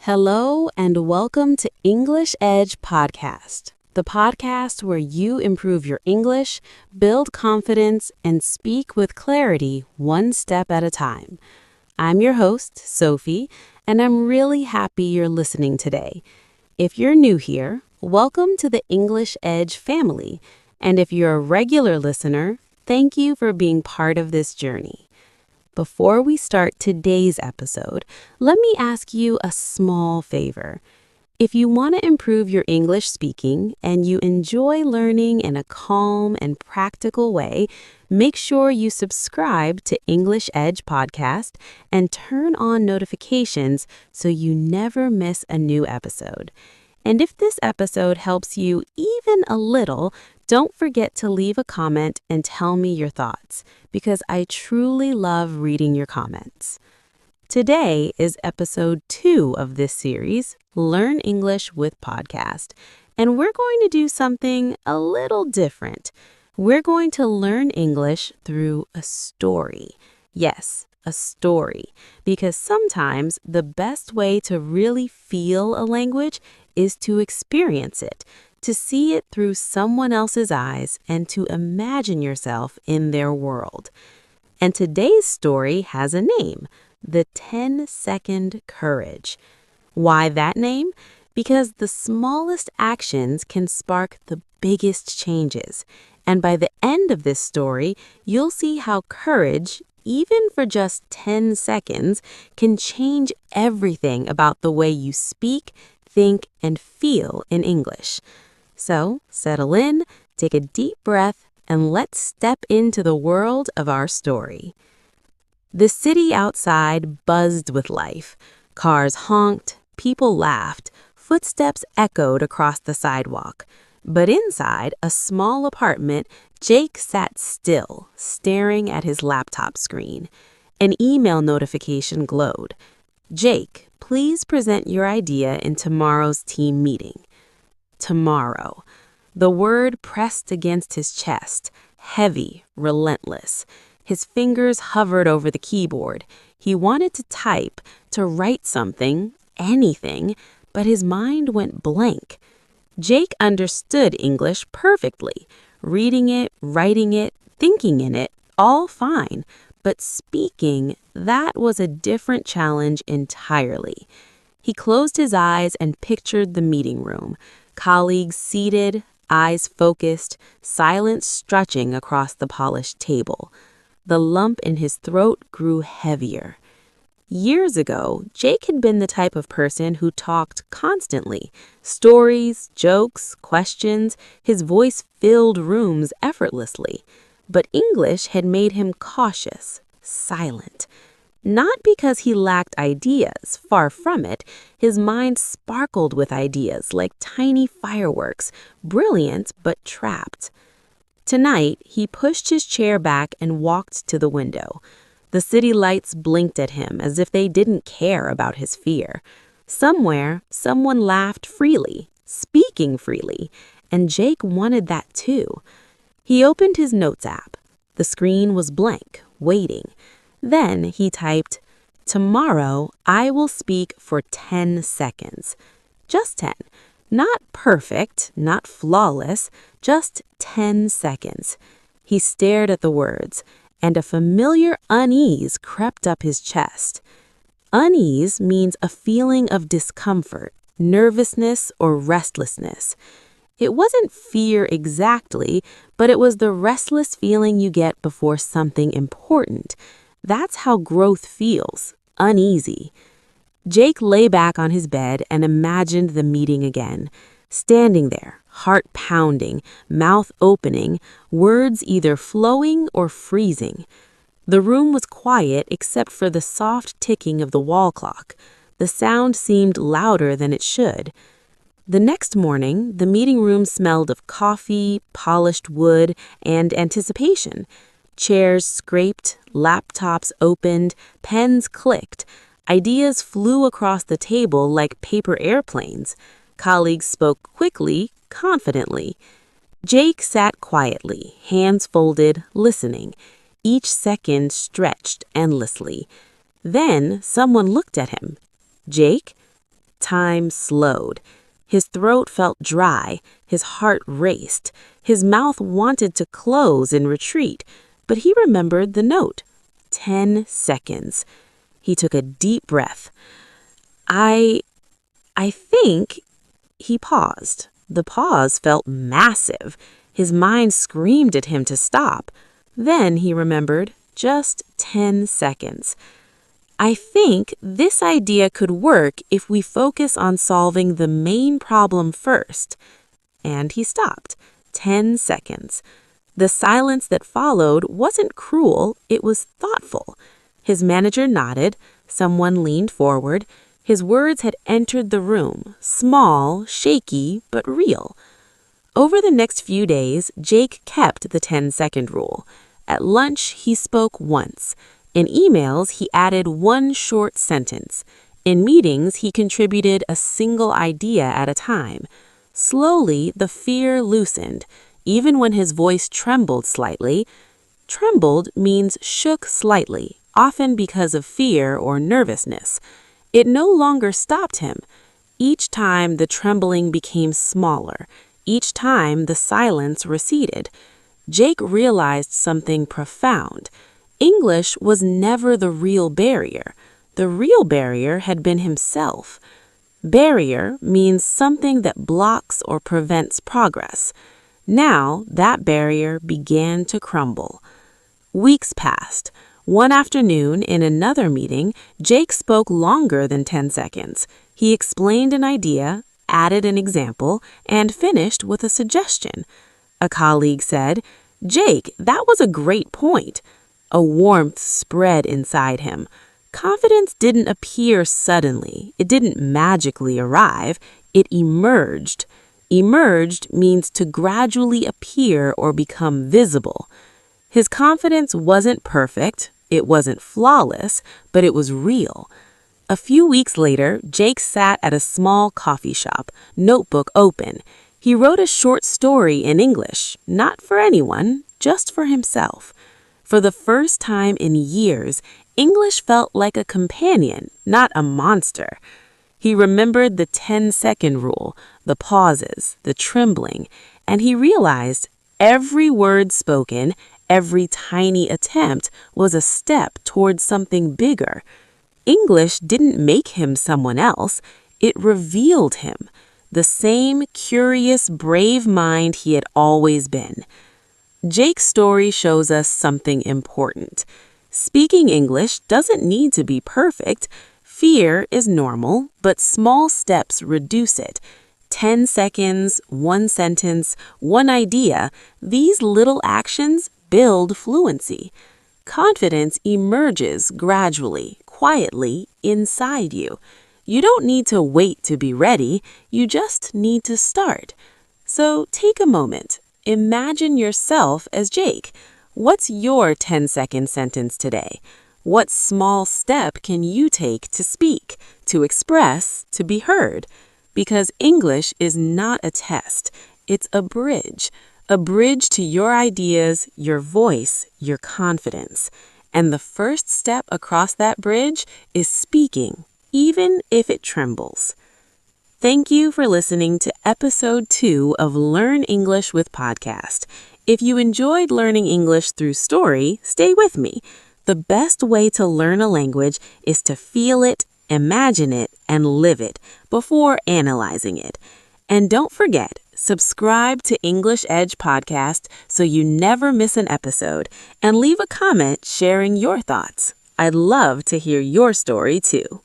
Hello and welcome to English Edge Podcast, the podcast where you improve your English, build confidence, and speak with clarity one step at a time. I'm your host, Sophie, and I'm really happy you're listening today. If you're new here, welcome to the English Edge family, and if you're a regular listener, thank you for being part of this journey. Before we start today's episode, let me ask you a small favor. If you want to improve your English speaking and you enjoy learning in a calm and practical way, make sure you subscribe to English Edge Podcast and turn on notifications so you never miss a new episode. And if this episode helps you even a little, don't forget to leave a comment and tell me your thoughts, because I truly love reading your comments. Today is episode 2 of this series, Learn English with Podcast, and we're going to do something a little different. We're going to learn English through a story. Yes, a story, because sometimes the best way to really feel a language is to experience it, to see it through someone else's eyes, and to imagine yourself in their world. And today's story has a name, the 10-Second Courage. Why that name? Because the smallest actions can spark the biggest changes. And by the end of this story, you'll see how courage, even for just 10 seconds, can change everything about the way you speak, think, and feel in English. So, settle in, take a deep breath, and let's step into the world of our story. The city outside buzzed with life. Cars honked, people laughed, footsteps echoed across the sidewalk. But inside a small apartment, Jake sat still, staring at his laptop screen. An email notification glowed. Jake, please present your idea in tomorrow's team meeting. Tomorrow. The word pressed against his chest, heavy, relentless. His fingers hovered over the keyboard. He wanted to type, to write something, anything, but his mind went blank. Jake understood English perfectly. Reading it, writing it, thinking in it, all fine. But speaking, that was a different challenge entirely. He closed his eyes and pictured the meeting room. Colleagues seated, eyes focused, silence stretching across the polished table. The lump in his throat grew heavier. Years ago, Jake had been the type of person who talked constantly. Stories, jokes, questions, his voice filled rooms effortlessly. But English had made him cautious, silent. Not because he lacked ideas, far from it. His mind sparkled with ideas like tiny fireworks, brilliant but trapped. Tonight, he pushed his chair back and walked to the window. The city lights blinked at him as if they didn't care about his fear. Somewhere, someone laughed freely, speaking freely, and Jake wanted that too. He opened his notes app. The screen was blank, waiting. Then he typed, "Tomorrow I will speak for 10 seconds. Just 10. Not perfect, not flawless, just 10 seconds. He stared at the words, and a familiar unease crept up his chest. Unease means a feeling of discomfort, nervousness, or restlessness. It wasn't fear exactly, but it was the restless feeling you get before something important. That's how growth feels, uneasy. Jake lay back on his bed and imagined the meeting again. Standing there, heart pounding, mouth opening, words either flowing or freezing. The room was quiet except for the soft ticking of the wall clock. The sound seemed louder than it should. The next morning, the meeting room smelled of coffee, polished wood, and anticipation. Chairs scraped, laptops opened, pens clicked. Ideas flew across the table like paper airplanes. Colleagues spoke quickly, confidently. Jake sat quietly, hands folded, listening. Each second stretched endlessly. Then someone looked at him. "Jake?" Time slowed. His throat felt dry, his heart raced, his mouth wanted to close in retreat, but he remembered the note. 10 seconds. He took a deep breath. I think, he paused. The pause felt massive. His mind screamed at him to stop. Then he remembered just 10 seconds. I think this idea could work if we focus on solving the main problem first. And he stopped. 10 seconds. The silence that followed wasn't cruel, it was thoughtful. His manager nodded. Someone leaned forward. His words had entered the room, small, shaky, but real. Over the next few days, Jake kept the 10-second rule. At lunch, he spoke once. In emails, he added one short sentence. In meetings, he contributed a single idea at a time. Slowly, the fear loosened, even when his voice trembled slightly. Trembled means shook slightly, often because of fear or nervousness. It no longer stopped him. Each time, the trembling became smaller. Each time, the silence receded. Jake realized something profound. English was never the real barrier. The real barrier had been himself. Barrier means something that blocks or prevents progress. Now, that barrier began to crumble. Weeks passed. One afternoon, in another meeting, Jake spoke longer than 10 seconds. He explained an idea, added an example, and finished with a suggestion. A colleague said, "Jake, that was a great point." A warmth spread inside him. Confidence didn't appear suddenly. It didn't magically arrive. It emerged. Emerged means to gradually appear or become visible. His confidence wasn't perfect, it wasn't flawless, but it was real. A few weeks later, Jake sat at a small coffee shop, notebook open. He wrote a short story in English, not for anyone, just for himself. For the first time in years, English felt like a companion, not a monster. He remembered the 10-second rule, the pauses, the trembling, and he realized every word spoken, every tiny attempt was a step towards something bigger. English didn't make him someone else, it revealed him, the same curious, brave mind he had always been. Jake's story shows us something important. Speaking English doesn't need to be perfect. Fear is normal, but small steps reduce it. 10 seconds, one sentence, one idea, these little actions build fluency. Confidence emerges gradually, quietly, inside you. You don't need to wait to be ready, you just need to start. So take a moment. Imagine yourself as Jake. What's your 10-second sentence today? What small step can you take to speak, to express, to be heard? Because English is not a test, it's a bridge to your ideas, your voice, your confidence. And the first step across that bridge is speaking, even if it trembles. Thank you for listening to episode 2 of Learn English with Podcast. If you enjoyed learning English through story, stay with me. The best way to learn a language is to feel it, imagine it, and live it before analyzing it. And don't forget, subscribe to English Edge Podcast so you never miss an episode, and leave a comment sharing your thoughts. I'd love to hear your story too.